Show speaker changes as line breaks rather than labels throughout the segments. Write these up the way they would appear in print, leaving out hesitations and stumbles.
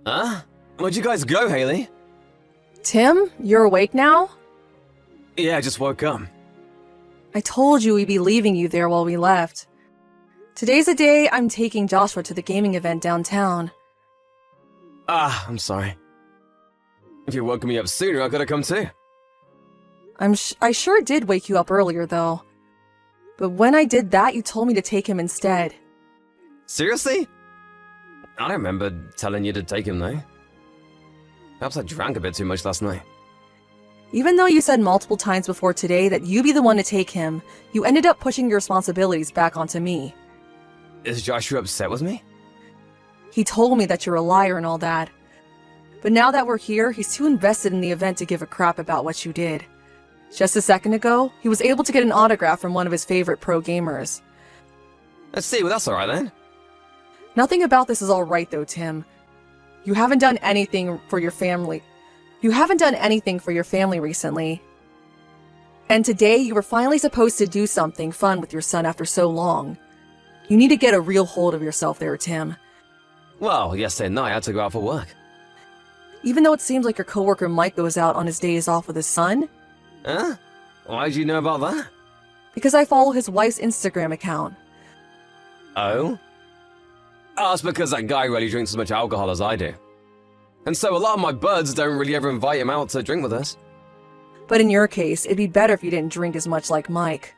Huh? Where'd you guys go, Haley?
Tim, you're awake now?
Yeah, I just woke up.
I told you we'd be leaving you there while we left. Today's the day I'm taking Joshua to the gaming event downtown.
I'm sorry. If you woke me up sooner, I could've come too.
I sure did wake you up earlier, though. But when I did that, you told me to take him instead.
Seriously? I don't remember telling you to take him, though. Perhaps I drank a bit too much last night.
Even though you said multiple times before today that you be the one to take him, you ended up pushing your responsibilities back onto me.
Is Joshua upset with me?
He told me that you're a liar and all that. But now that we're here, he's too invested in the event to give a crap about what you did. Just a second ago, he was able to get an autograph from one of his favorite pro gamers.
Let's see, well that's alright then.
Nothing about this is alright though, Tim. You haven't done anything for your family. You haven't done anything for your family recently. And today you were finally supposed to do something fun with your son after so long. You need to get a real hold of yourself there, Tim.
Well, yesterday night I had to go out for work.
Even though it seems like your coworker Mike goes out on his days off with his son.
Huh? Why'd you know about that?
Because I follow his wife's Instagram account.
Oh? Oh, it's because that guy really drinks as much alcohol as I do. And so a lot of my buds don't really ever invite him out to drink with us.
But in your case, it'd be better if you didn't drink as much like Mike.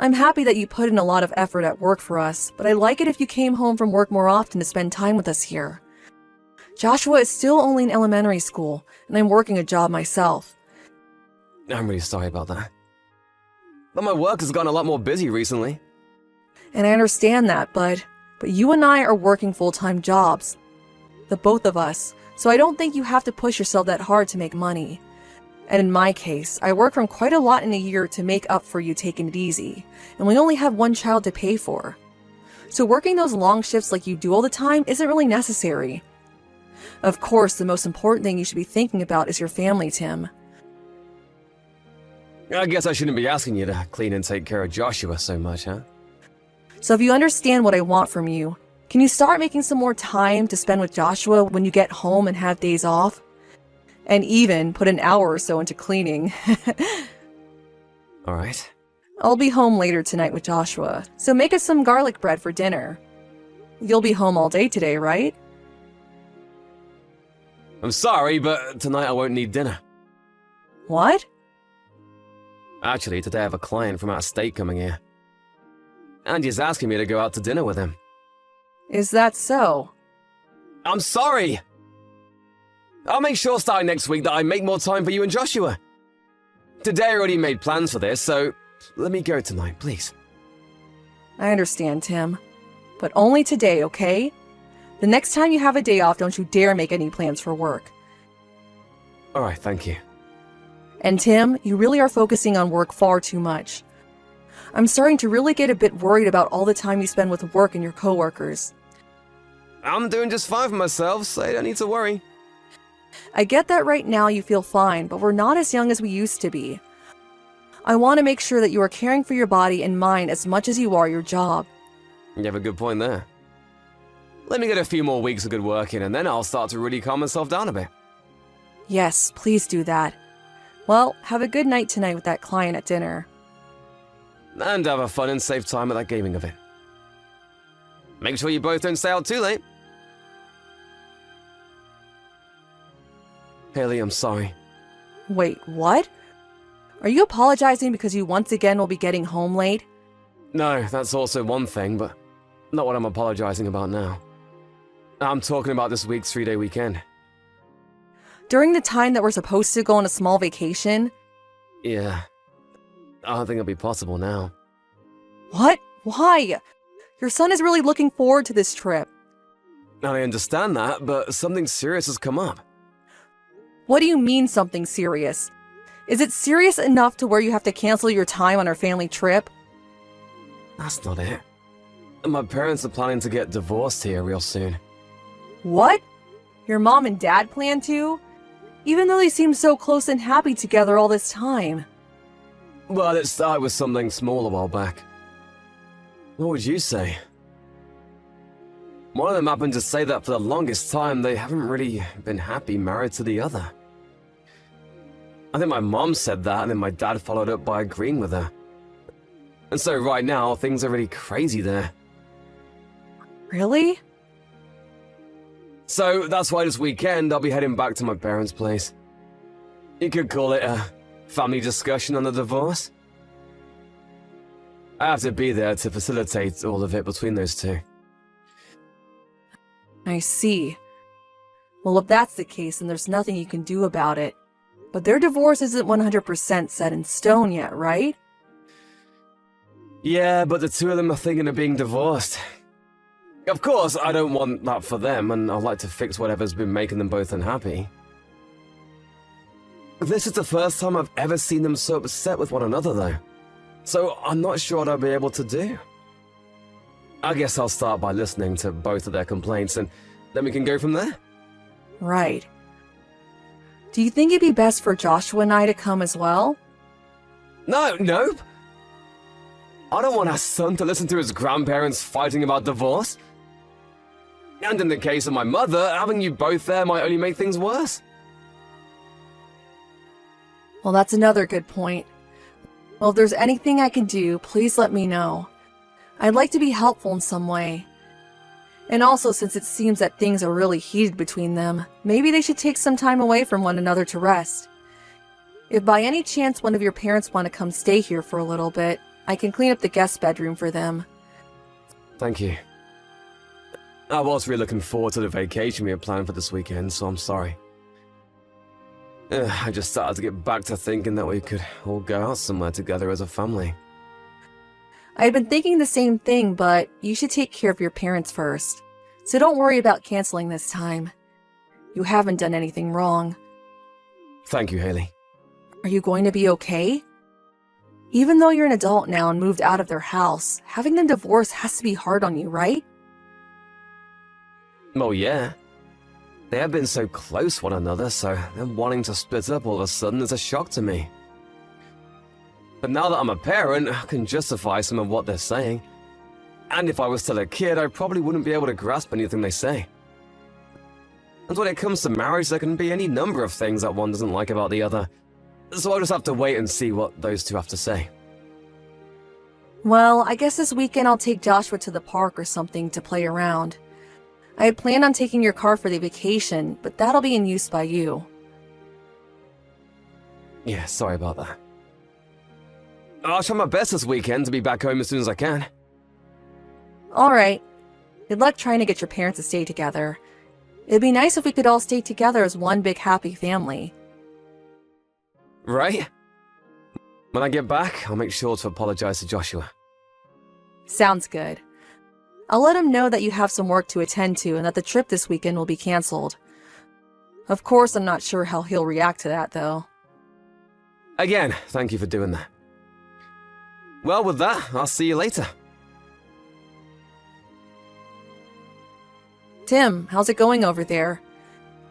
I'm happy that you put in a lot of effort at work for us, but I'd like it if you came home from work more often to spend time with us here. Joshua is still only in elementary school, and I'm working a job myself.
I'm really sorry about that. But my work has gotten a lot more busy recently.
And I understand that, but you and I are working full-time jobs. The both of us, so I don't think you have to push yourself that hard to make money. And in my case, I work from quite a lot in a year to make up for you taking it easy, and we only have one child to pay for. So working those long shifts like you do all the time isn't really necessary. Of course, the most important thing you should be thinking about is your family, Tim.
I guess I shouldn't be asking you to clean and take care of Joshua so much, huh?
So if you understand what I want from you, can you start making some more time to spend with Joshua when you get home and have days off? And even put an hour or so into cleaning.
Alright.
I'll be home later tonight with Joshua, so make us some garlic bread for dinner. You'll be home all day today, right?
I'm sorry, but tonight I won't need dinner.
What?
Actually, today I have a client from out of state coming here. Andy's asking me to go out to dinner with him.
Is that so?
I'm sorry! I'll make sure starting next week that I make more time for you and Joshua. Today I already made plans for this, so let me go tonight, please.
I understand, Tim. But only today, okay? The next time you have a day off, don't you dare make any plans for work.
Alright, thank you.
And Tim, you really are focusing on work far too much. I'm starting to really get a bit worried about all the time you spend with work and your coworkers.
I'm doing just fine for myself, so I don't need to worry.
I get that right now you feel fine, but we're not as young as we used to be. I want to make sure that you are caring for your body and mind as much as you are your job.
You have a good point there. Let me get a few more weeks of good work in, and then I'll start to really calm myself down a bit.
Yes, please do that. Well, have a good night tonight with that client at dinner.
And have a fun and safe time at that gaming event. Make sure you both don't stay out too late. Haley, I'm sorry.
Wait, what? Are you apologizing because you once again will be getting home late?
No, that's also one thing, but not what I'm apologizing about now. I'm talking about this week's 3-day weekend.
During the time that we're supposed to go on a small vacation?
Yeah. I don't think it'll be possible now.
What? Why? Your son is really looking forward to this trip.
I understand that, but something serious has come up.
What do you mean something serious? Is it serious enough to where you have to cancel your time on our family trip?
That's not it. My parents are planning to get divorced here real soon.
What? Your mom and dad plan to? Even though they seem so close and happy together all this time.
Well, it started with something small a while back. What would you say? One of them happened to say that for the longest time they haven't really been happy married to the other. I think my mom said that, and then my dad followed up by agreeing with her. And so right now, things are really crazy there.
Really?
So that's why this weekend I'll be heading back to my parents' place. You could call it a family discussion on the divorce. I have to be there to facilitate all of it between those two.
I see. Well, if that's the case, then there's nothing you can do about it. But their divorce isn't 100% set in stone yet, right?
Yeah, but the two of them are thinking of being divorced. Of course, I don't want that for them, and I'd like to fix whatever's been making them both unhappy. This is the first time I've ever seen them so upset with one another, though. So I'm not sure what I'll be able to do. I guess I'll start by listening to both of their complaints, and then we can go from there.
Right. Do you think it'd be best for Joshua and I to come as well?
Nope. I don't want our son to listen to his grandparents fighting about divorce. And in the case of my mother, having you both there might only make things worse.
Well, that's another good point. Well, if there's anything I can do, please let me know. I'd like to be helpful in some way. And also, since it seems that things are really heated between them, maybe they should take some time away from one another to rest. If by any chance one of your parents want to come stay here for a little bit, I can clean up the guest bedroom for them.
Thank you. I was really looking forward to the vacation we had planned for this weekend, so I'm sorry. I just started to get back to thinking that we could all go out somewhere together as a family.
I had been thinking the same thing, but you should take care of your parents first. So don't worry about canceling this time. You haven't done anything wrong.
Thank you, Haley.
Are you going to be okay? Even though you're an adult now and moved out of their house, having them divorced has to be hard on you, right?
Well, yeah. They have been so close one another, so them wanting to split up all of a sudden is a shock to me. But now that I'm a parent, I can justify some of what they're saying. And if I was still a kid, I probably wouldn't be able to grasp anything they say. And when it comes to marriage, there can be any number of things that one doesn't like about the other. So I'll just have to wait and see what those two have to say.
Well, I guess this weekend I'll take Joshua to the park or something to play around. I had planned on taking your car for the vacation, but that'll be in use by you.
Yeah, sorry about that. I'll try my best this weekend to be back home as soon as I can.
Alright. Good luck trying to get your parents to stay together. It'd be nice if we could all stay together as one big happy family.
Right? When I get back, I'll make sure to apologize to Joshua.
Sounds good. I'll let him know that you have some work to attend to and that the trip this weekend will be canceled. Of course, I'm not sure how he'll react to that, though.
Again, thank you for doing that. Well, with that, I'll see you later.
Tim, how's it going over there?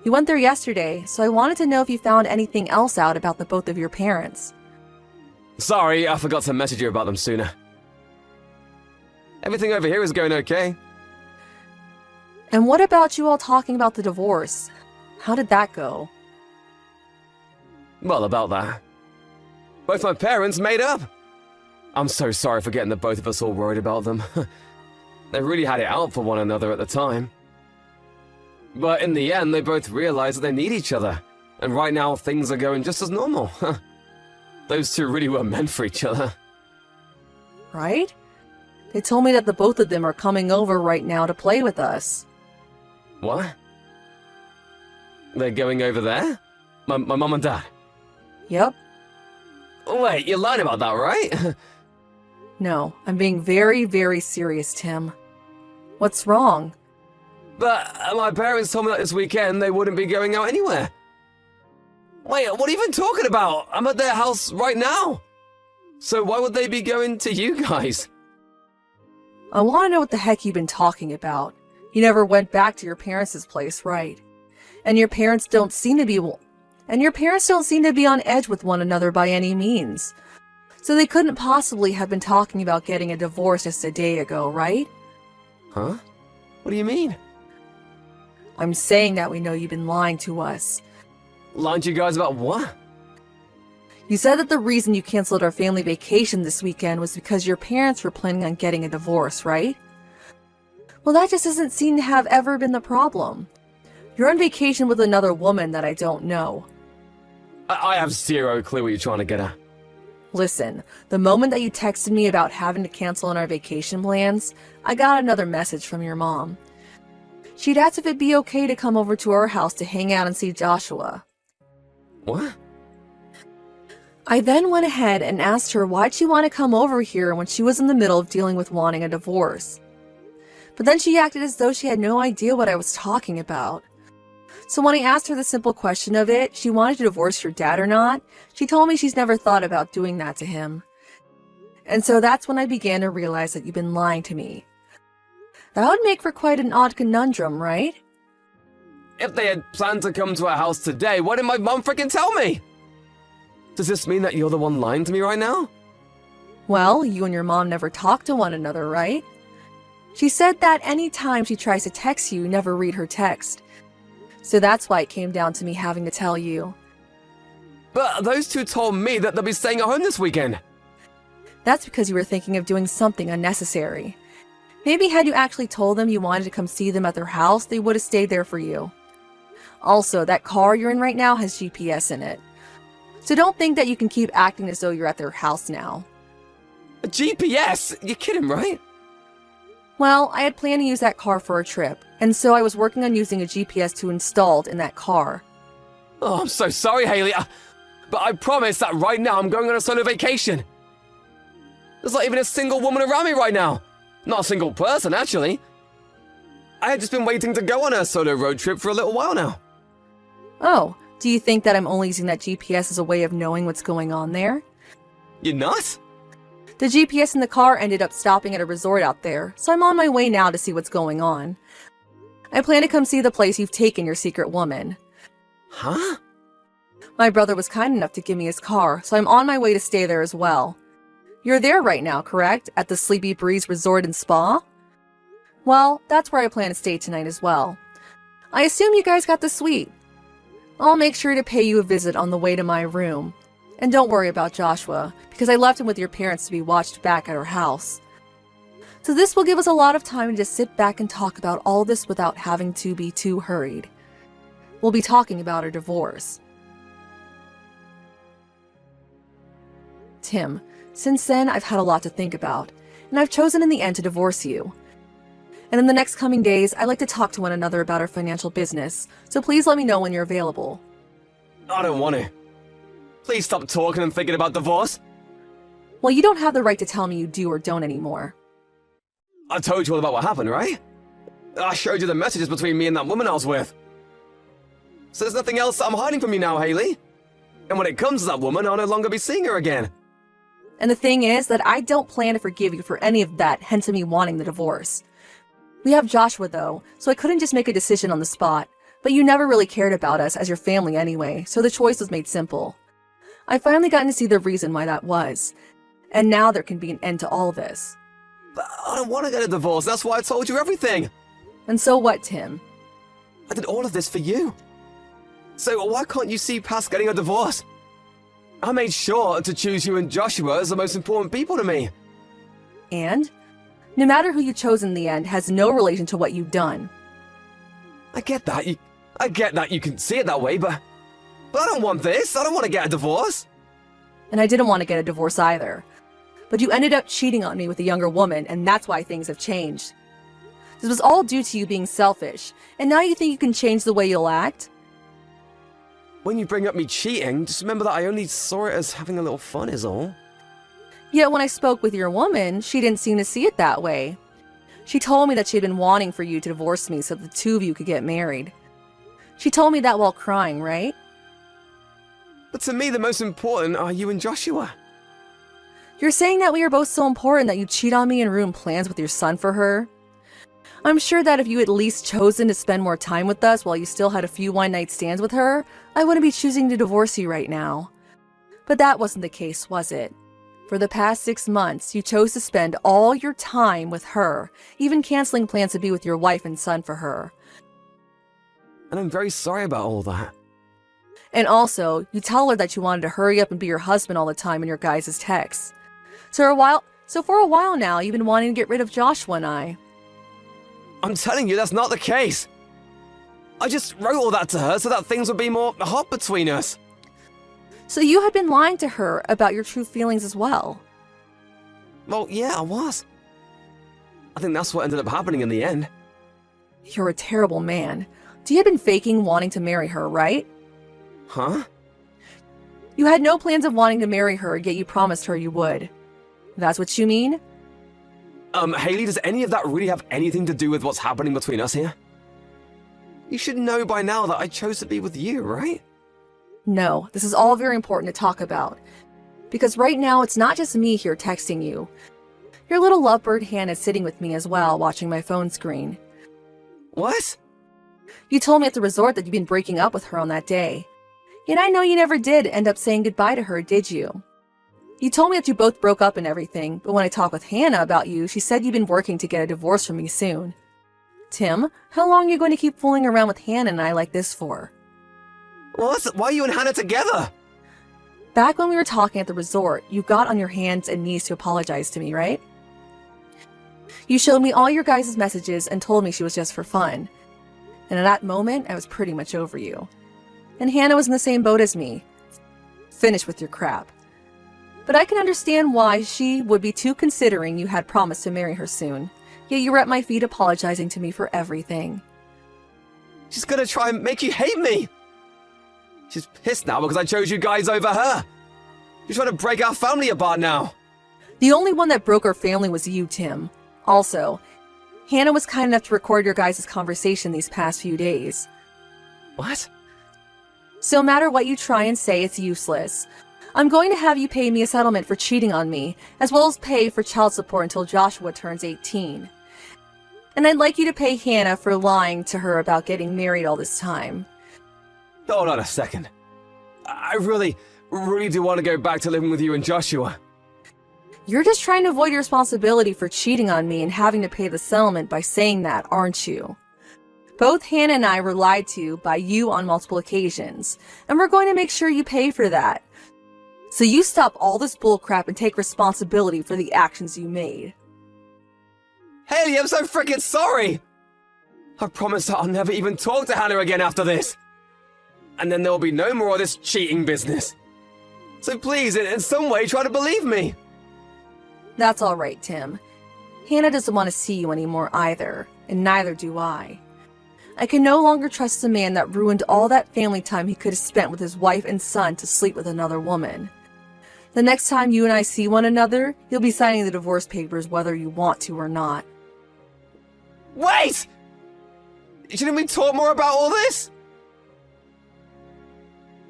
You went there yesterday, so I wanted to know if you found anything else out about the both of your parents.
Sorry, I forgot to message you about them sooner. Everything over here is going okay.
And what about you all talking about the divorce? How did that go?
Well, about that. Both my parents made up. I'm so sorry for getting the both of us all worried about them. They really had it out for one another at the time. But in the end, they both realized that they need each other. And right now, things are going just as normal. Those two really were meant for each other.
Right? They told me that the both of them are coming over right now to play with us.
What? They're going over there? My mom and dad?
Yep.
Wait, you're lying about that, right?
No, I'm being very, very serious, Tim. What's wrong?
But my parents told me that this weekend they wouldn't be going out anywhere. Wait, what are you even talking about? I'm at their house right now. So why would they be going to you guys?
I want to know what the heck you've been talking about. You never went back to your parents' place, right? And your parents don't seem to be on edge with one another by any means. So they couldn't possibly have been talking about getting a divorce just a day ago, right?
Huh? What do you mean?
I'm saying that we know you've been lying to us.
Lying to you guys about what?
You said that the reason you canceled our family vacation this weekend was because your parents were planning on getting a divorce, right? Well, that just doesn't seem to have ever been the problem. You're on vacation with another woman that I don't know.
I have zero clue what you're trying to get at.
Listen, the moment that you texted me about having to cancel on our vacation plans, I got another message from your mom. She'd asked if it'd be okay to come over to our house to hang out and see Joshua.
What?
I then went ahead and asked her why'd she want to come over here when she was in the middle of dealing with wanting a divorce. But then she acted as though she had no idea what I was talking about. So when I asked her the simple question of it, she wanted to divorce your dad or not, she told me she's never thought about doing that to him. And so that's when I began to realize that you've been lying to me. That would make for quite an odd conundrum, right?
If they had planned to come to our house today, why didn't my mom frickin' tell me? Does this mean that you're the one lying to me right now?
Well, you and your mom never talk to one another, right? She said that any time she tries to text you, never read her text. So that's why it came down to me having to tell you.
But those two told me that they'll be staying at home this weekend.
That's because you were thinking of doing something unnecessary. Maybe had you actually told them you wanted to come see them at their house, they would have stayed there for you. Also, that car you're in right now has GPS in it. So don't think that you can keep acting as though you're at their house now.
A GPS? You're kidding, right?
Well, I had planned to use that car for a trip, and so I was working on using a GPS to installed in that car.
Oh, I'm so sorry, Haley. But I promise that right now I'm going on a solo vacation. There's not even a single woman around me right now. Not a single person, actually. I had just been waiting to go on a solo road trip for a little while now.
Oh, do you think that I'm only using that GPS as a way of knowing what's going on there?
You're not?
The GPS in the car ended up stopping at a resort out there, so I'm on my way now to see what's going on. I plan to come see the place you've taken your secret woman.
Huh?
My brother was kind enough to give me his car, so I'm on my way to stay there as well. You're there right now, correct? At the Sleepy Breeze Resort and Spa? Well, that's where I plan to stay tonight as well. I assume you guys got the suite. I'll make sure to pay you a visit on the way to my room. And don't worry about Joshua, because I left him with your parents to be watched back at our house. So this will give us a lot of time to just sit back and talk about all this without having to be too hurried. We'll be talking about our divorce. Tim, since then I've had a lot to think about, and I've chosen in the end to divorce you. And in the next coming days, I'd like to talk to one another about our financial business, so please let me know when you're available.
I don't want to. Please stop talking and thinking about divorce.
Well, you don't have the right to tell me you do or don't anymore.
I told you all about what happened, right? I showed you the messages between me and that woman I was with. So there's nothing else I'm hiding from you now, Haley. And when it comes to that woman, I'll no longer be seeing her again.
And the thing is that I don't plan to forgive you for any of that, hence me wanting the divorce. We have Joshua though, so I couldn't just make a decision on the spot. But you never really cared about us as your family anyway, so the choice was made simple. I've finally gotten to see the reason why that was. And now there can be an end to all this.
But I don't want to get a divorce, that's why I told you everything.
And so what, Tim?
I did all of this for you. So why can't you see past getting a divorce? I made sure to choose you and Joshua as the most important people to me.
And? No matter who you chose in the end has no relation to what you've done.
I get that you can see it that way, but I don't want this. I don't want to get a divorce.
And I didn't want to get a divorce either. But you ended up cheating on me with a younger woman, and that's why things have changed. This was all due to you being selfish, and now you think you can change the way you'll act?
When you bring up me cheating, just remember that I only saw it as having a little fun is all.
Yet when I spoke with your woman, she didn't seem to see it that way. She told me that she had been wanting for you to divorce me so the two of you could get married. She told me that while crying, right?
But to me, the most important are you and Joshua.
You're saying that we are both so important that you cheat on me and ruin plans with your son for her? I'm sure that if you had at least chosen to spend more time with us while you still had a few one-night stands with her, I wouldn't be choosing to divorce you right now. But that wasn't the case, was it? For the past 6 months, you chose to spend all your time with her, even canceling plans to be with your wife and son for her.
And I'm very sorry about all that.
And also, you tell her that you wanted to hurry up and be your husband all the time in your guys' texts. So for a while now, you've been wanting to get rid of Joshua and I.
I'm telling you, that's not the case. I just wrote all that to her so that things would be more hot between us.
So you had been lying to her about your true feelings as well.
Well, yeah, I was. I think that's what ended up happening in the end.
You're a terrible man. You had been faking wanting to marry her, right?
Huh?
You had no plans of wanting to marry her, yet you promised her you would. That's what you mean?
Haley, does any of that really have anything to do with what's happening between us here? You should know by now that I chose to be with you, right?
No, this is all very important to talk about. Because right now, it's not just me here texting you. Your little lovebird Hannah is sitting with me as well, watching my phone screen.
What?
You told me at the resort that you'd been breaking up with her on that day. Yet I know you never did end up saying goodbye to her, did you? You told me that you both broke up and everything, but when I talked with Hannah about you, she said you've been working to get a divorce from me soon. Tim, how long are you going to keep fooling around with Hannah and I like this for?
What? Why are you and Hannah together?
Back when we were talking at the resort, you got on your hands and knees to apologize to me, right? You showed me all your guys' messages and told me she was just for fun. And at that moment, I was pretty much over you. And Hannah was in the same boat as me. Finish with your crap. But I can understand why she would be too considering you had promised to marry her soon. Yet you were at my feet apologizing to me for everything.
She's gonna try and make you hate me! She's pissed now because I chose you guys over her! You're trying to break our family apart now!
The only one that broke our family was you, Tim. Also, Hannah was kind enough to record your guys' conversation these past few days.
What?
So no matter what you try and say, it's useless. I'm going to have you pay me a settlement for cheating on me, as well as pay for child support until Joshua turns 18. And I'd like you to pay Hannah for lying to her about getting married all this time.
Hold on a second. I really do want to go back to living with you and Joshua.
You're just trying to avoid your responsibility for cheating on me and having to pay the settlement by saying that, aren't you? Both Hannah and I were lied to by you on multiple occasions, and we're going to make sure you pay for that. So you stop all this bullcrap and take responsibility for the actions you made.
Haley, I'm so freaking sorry! I promise that I'll never even talk to Hannah again after this. And then there'll be no more of this cheating business. So please, in some way, try to believe me.
That's all right, Tim. Hannah doesn't want to see you anymore either, and neither do I. I can no longer trust a man that ruined all that family time he could have spent with his wife and son to sleep with another woman. The next time you and I see one another, you'll be signing the divorce papers whether you want to or not.
Wait! Shouldn't we talk more about all this?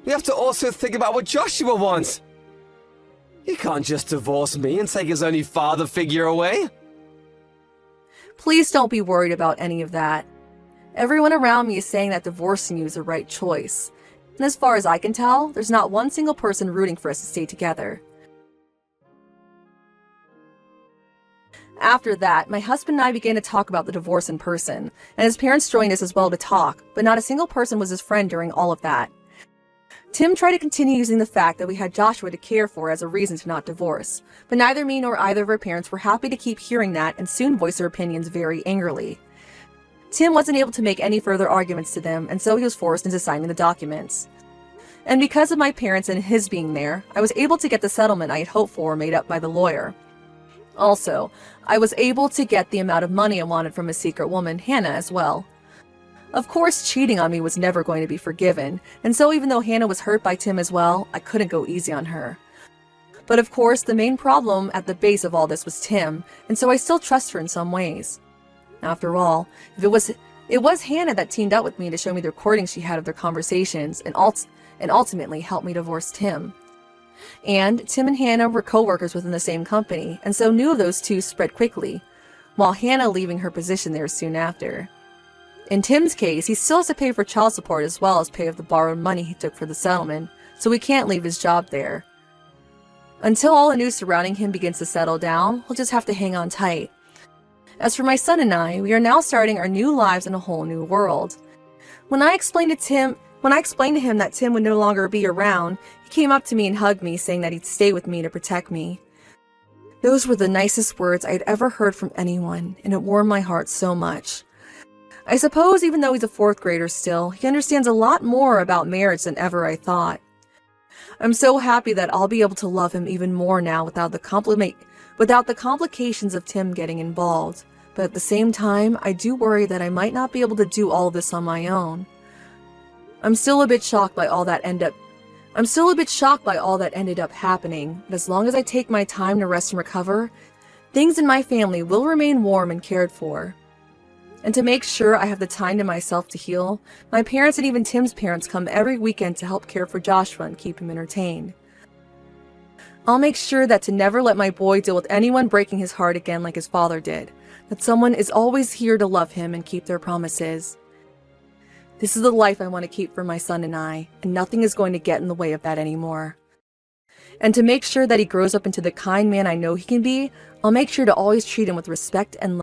We have to also think about what Joshua wants. He can't just divorce me and take his only father figure away.
Please don't be worried about any of that. Everyone around me is saying that divorcing you is the right choice. And as far as I can tell, there's not one single person rooting for us to stay together. After that, my husband and I began to talk about the divorce in person, and his parents joined us as well to talk, but not a single person was his friend during all of that. Tim tried to continue using the fact that we had Joshua to care for as a reason to not divorce, but neither me nor either of our parents were happy to keep hearing that and soon voiced their opinions very angrily. Tim wasn't able to make any further arguments to them, and so he was forced into signing the documents. And because of my parents and his being there, I was able to get the settlement I had hoped for made up by the lawyer. Also, I was able to get the amount of money I wanted from a secret woman, Hannah, as well. Of course, cheating on me was never going to be forgiven, and so even though Hannah was hurt by Tim as well, I couldn't go easy on her. But of course, the main problem at the base of all this was Tim, and so I still trust her in some ways. After all, if it was Hannah that teamed up with me to show me the recordings she had of their conversations and ultimately helped me divorce Tim. And Tim and Hannah were co-workers within the same company, and so news of those two spread quickly, while Hannah leaving her position there soon after. In Tim's case, he still has to pay for child support as well as pay of the borrowed money he took for the settlement, so he can't leave his job there. Until all the news surrounding him begins to settle down, he'll just have to hang on tight. As for my son and I, we are now starting our new lives in a whole new world. When I explained to him that Tim would no longer be around, he came up to me and hugged me, saying that he'd stay with me to protect me. Those were the nicest words I had ever heard from anyone, and it warmed my heart so much. I suppose even though he's a 4th grader still, he understands a lot more about marriage than ever I thought. I'm so happy that I'll be able to love him even more now without the complications of Tim getting involved. But at the same time, I do worry that I might not be able to do all this on my own. I'm still a bit shocked by all that ended up happening, but as long as I take my time to rest and recover, things in my family will remain warm and cared for. And to make sure I have the time to myself to heal, my parents and even Tim's parents come every weekend to help care for Joshua and keep him entertained. I'll make sure that to never let my boy deal with anyone breaking his heart again like his father did, that someone is always here to love him and keep their promises. This is the life I want to keep for my son and I, and nothing is going to get in the way of that anymore. And to make sure that he grows up into the kind man I know he can be, I'll make sure to always treat him with respect and love.